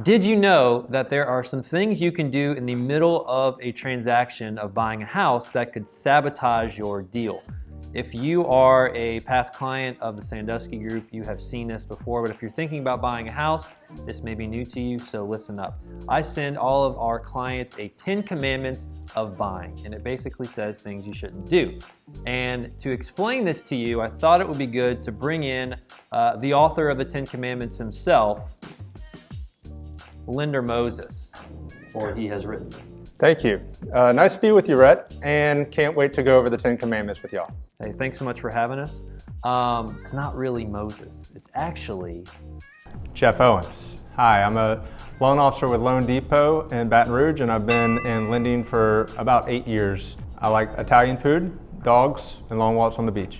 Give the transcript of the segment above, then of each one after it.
Did you know that there are some things you can do in the middle of a transaction of buying a house that could sabotage your deal? If you are a past client of the Sandusky Group, you have seen this before, but if you're thinking about buying a house, this may be new to you, so listen up. I send all of our clients a 10 commandments of buying, and it basically says things you shouldn't do. And to explain this to you, I thought it would be good to bring in the author of the 10 commandments himself, Linder Moses, or he has written. Thank you. Nice to be with you, Rhett, and can't wait to go over the 10 commandments with y'all. Hey, thanks so much for having us. It's not really Moses. It's actually Jeff Owens. Hi, I'm a loan officer with Loan Depot in Baton Rouge, and I've been in lending for about 8 years. I like Italian food, dogs, and long walks on the beach.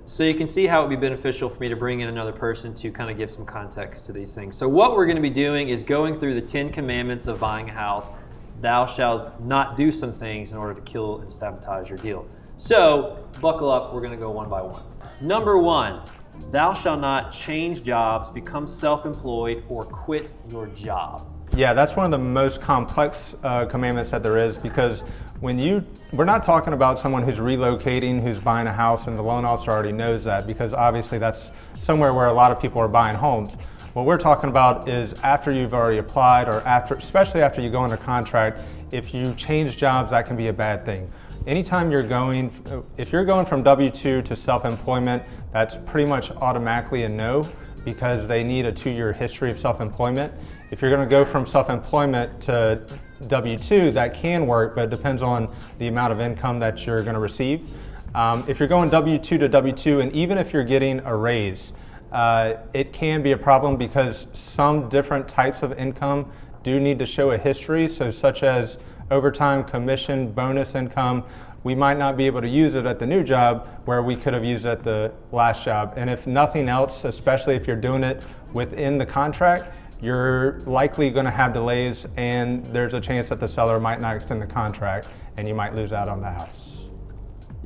So you can see how it would be beneficial for me to bring in another person to kind of give some context to these things. So what we're going to be doing is going through the 10 commandments of buying a house. Thou shalt not do some things in order to kill and sabotage your deal. So buckle up, we're going to go one by one. Number 1, thou shalt not change jobs, become self-employed, or quit your job. Yeah, that's one of the most complex commandments that there is, because we're not talking about someone who's relocating, who's buying a house, and the loan officer already knows that, because obviously that's somewhere where a lot of people are buying homes. What we're talking about is after you've already applied, or especially after you go under contract, if you change jobs, that can be a bad thing. Anytime if you're going from W-2 to self-employment, that's pretty much automatically a no, because they need a 2-year history of self-employment. If you're going to go from self-employment to W-2, that can work, but it depends on the amount of income that you're going to receive. If you're going W-2 to W-2, and even if you're getting a raise, it can be a problem, because some different types of income do need to show a history, so such as overtime, commission, bonus income. We might not be able to use it at the new job where we could have used it at the last job. And if nothing else, especially if you're doing it within the contract, you're likely going to have delays, and there's a chance that the seller might not extend the contract and you might lose out on the house.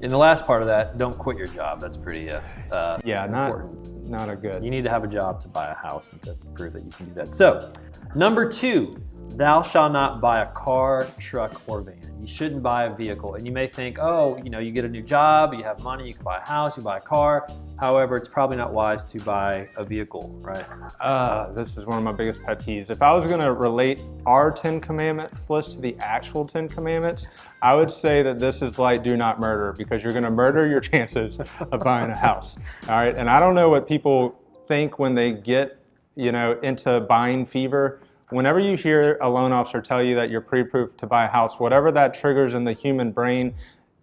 In the last part of that, don't quit your job. That's pretty important. Not a good. You need to have a job to buy a house and to prove that you can do that. So, number 2, thou shalt not buy a car, truck, or van. You shouldn't buy a vehicle. And you may think, you get a new job, you have money, you can buy a house, you buy a car. However, it's probably not wise to buy a vehicle, right? This is one of my biggest pet peeves. If I was going to relate our 10 commandments list to the actual 10 commandments, I would say that this is like do not murder, because you're going to murder your chances of buying a house. All right. And I don't know what people think when they get, into buying fever. Whenever you hear a loan officer tell you that you're pre-approved to buy a house, whatever that triggers in the human brain,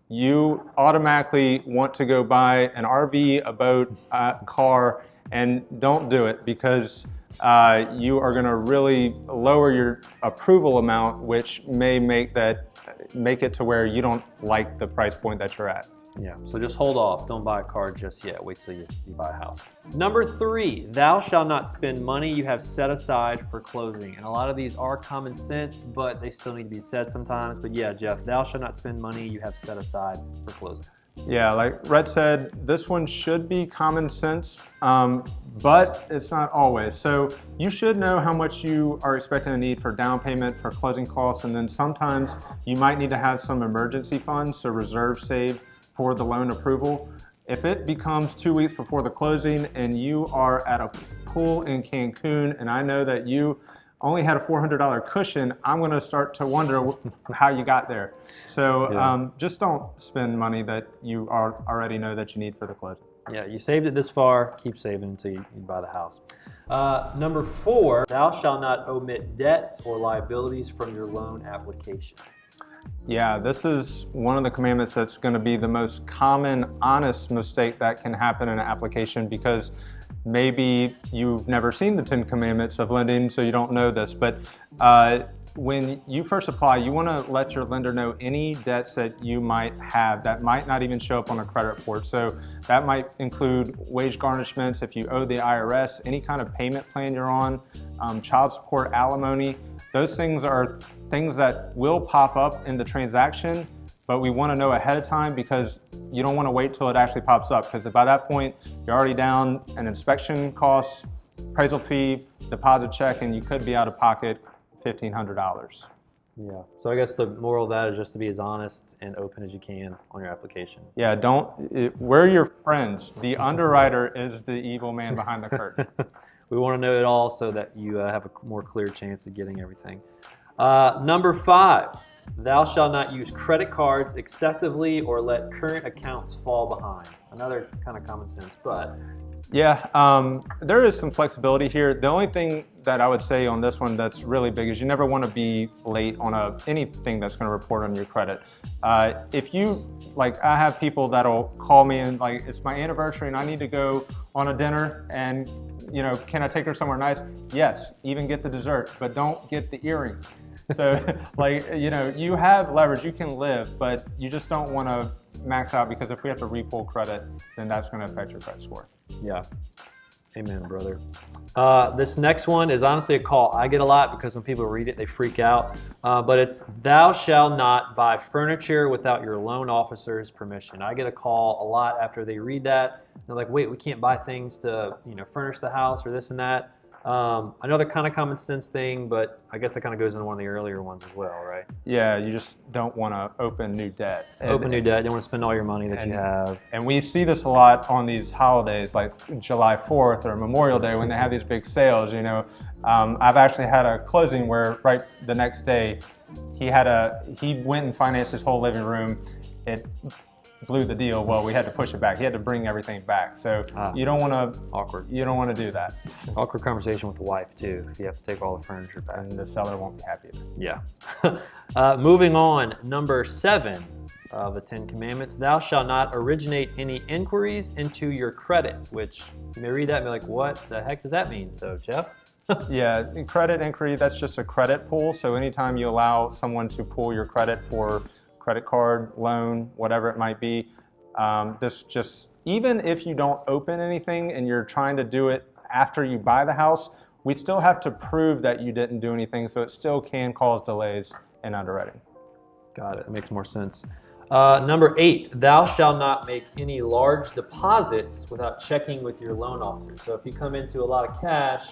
you automatically want to go buy an RV, a boat, a car, and don't do it, because you are going to really lower your approval amount, which may make it to where you don't like the price point that you're at. Yeah, so just hold off. Don't buy a car just yet. Wait till you buy a house. Number 3, thou shalt not spend money you have set aside for closing. And a lot of these are common sense, but they still need to be said sometimes. But yeah, Jeff, thou shalt not spend money you have set aside for closing. Yeah, like Rhett said, this one should be common sense, but it's not always. So you should know how much you are expecting to need for down payment, for closing costs, and then sometimes you might need to have some emergency funds, so reserve saved for the loan approval. If it becomes 2 weeks before the closing and you are at a pool in Cancun, and I know that you only had a $400 cushion, I'm going to start to wonder how you got there. So just don't spend money that you already know that you need for the closing. Yeah, you saved it this far, keep saving until you buy the house. Number 4, thou shalt not omit debts or liabilities from your loan application. Yeah, this is one of the commandments that's going to be the most common, honest mistake that can happen in an application, because maybe you've never seen the 10 commandments of lending, so you don't know this. But when you first apply, you want to let your lender know any debts that you might have that might not even show up on a credit report. So that might include wage garnishments, if you owe the IRS, any kind of payment plan you're on, child support, alimony. Those things are things that will pop up in the transaction, but we want to know ahead of time, because you don't want to wait till it actually pops up, because by that point you're already down an inspection costs, appraisal fee, deposit check, and you could be out of pocket $1,500. Yeah. So I guess the moral of that is just to be as honest and open as you can on your application. Yeah, we're your friends. The underwriter is the evil man behind the curtain. We want to know it all so that you have a more clear chance of getting everything. Number 5, thou shalt not use credit cards excessively or let current accounts fall behind. Another kind of common sense, but... Yeah, there is some flexibility here. The only thing that I would say on this one that's really big is you never want to be late on anything that's going to report on your credit. If you, like, I have people that'll call me and like, it's my anniversary and I need to go on a dinner and, you know, can I take her somewhere nice? Yes, even get the dessert, but don't get the earrings. So, like, you know, you have leverage, you can live, but you just don't want to max out, because if we have to repull credit, then that's going to affect your credit score. Yeah. Amen, brother. This next one is honestly a call I get a lot, because when people read it, they freak out. But it's, thou shalt not buy furniture without your loan officer's permission. I get a call a lot after they read that. They're like, wait, we can't buy things to, you know, furnish the house or this and that. Another kind of common sense thing, but I guess that kind of goes into one of the earlier ones as well, right? Yeah, you just don't want to open new debt. Open new debt. You don't want to spend all your money that you have. And we see this a lot on these holidays, like July 4th or Memorial Day, when they have these big sales. You know, I've actually had a closing where right the next day he went and financed his whole living room. It blew the deal. Well, we had to push it back. He had to bring everything back. So you don't want to awkward. You don't want to do that. Awkward conversation with the wife too, if you have to take all the furniture back. And the seller won't be happy. Yeah. Moving on, number 7 of the 10 Commandments: thou shalt not originate any inquiries into your credit. Which you may read that and be like, what the heck does that mean? So, Jeff. Yeah, credit inquiry, that's just a credit pull. So anytime you allow someone to pull your credit for credit card, loan, whatever it might be, even if you don't open anything and you're trying to do it after you buy the house, we still have to prove that you didn't do anything, so it still can cause delays in underwriting. Got it. That makes more sense. Number 8, thou shalt not make any large deposits without checking with your loan officer. So if you come into a lot of cash...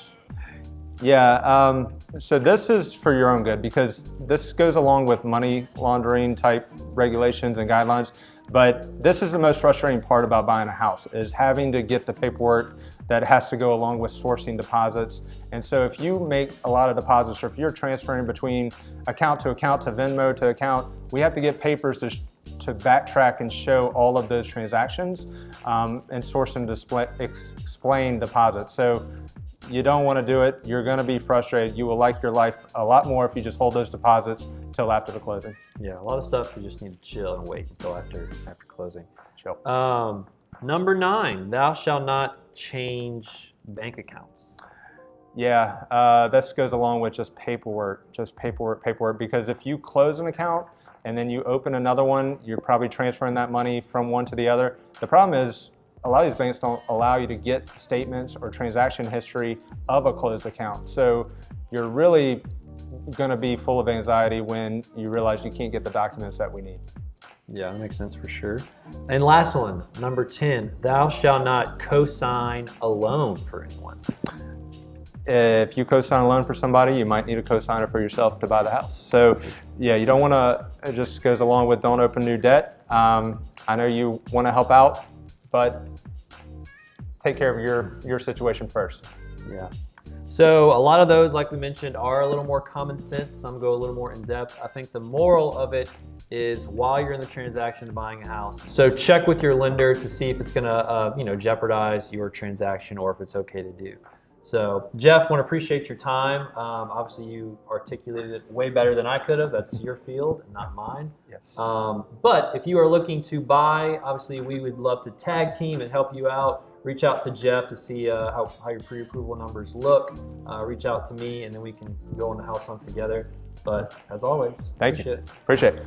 Yeah, so this is for your own good, because this goes along with money laundering type regulations and guidelines. But this is the most frustrating part about buying a house, is having to get the paperwork that has to go along with sourcing deposits. And so if you make a lot of deposits, or if you're transferring between account to Venmo to account, we have to get papers to backtrack and show all of those transactions and source and explain deposits. So you don't want to do it. You're going to be frustrated. You will like your life a lot more if you just hold those deposits till after the closing. Yeah, a lot of stuff you just need to chill and wait until after closing. Chill. Number 9, thou shalt not change bank accounts. Yeah, this goes along with just paperwork, because if you close an account and then you open another one, you're probably transferring that money from one to the other. The problem is, a lot of these banks don't allow you to get statements or transaction history of a closed account. So you're really going to be full of anxiety when you realize you can't get the documents that we need. Yeah, that makes sense for sure. And last one, number 10, thou shalt not cosign a loan for anyone. If you cosign a loan for somebody, you might need a cosigner for yourself to buy the house. So yeah, you don't want to, it just goes along with don't open new debt. I know you want to help out, but take care of your situation first. Yeah. So a lot of those, like we mentioned, are a little more common sense. Some go a little more in depth. I think the moral of it is, while you're in the transaction of buying a house, so check with your lender to see if it's going to jeopardize your transaction or if it's okay to do. So Jeff, want to appreciate your time. Obviously you articulated it way better than I could have. That's your field, not mine. Yes. But if you are looking to buy, obviously we would love to tag team and help you out. Reach out to Jeff to see how your pre-approval numbers look. Reach out to me, and then we can go on the house hunt together. But as always, thank you. Appreciate it.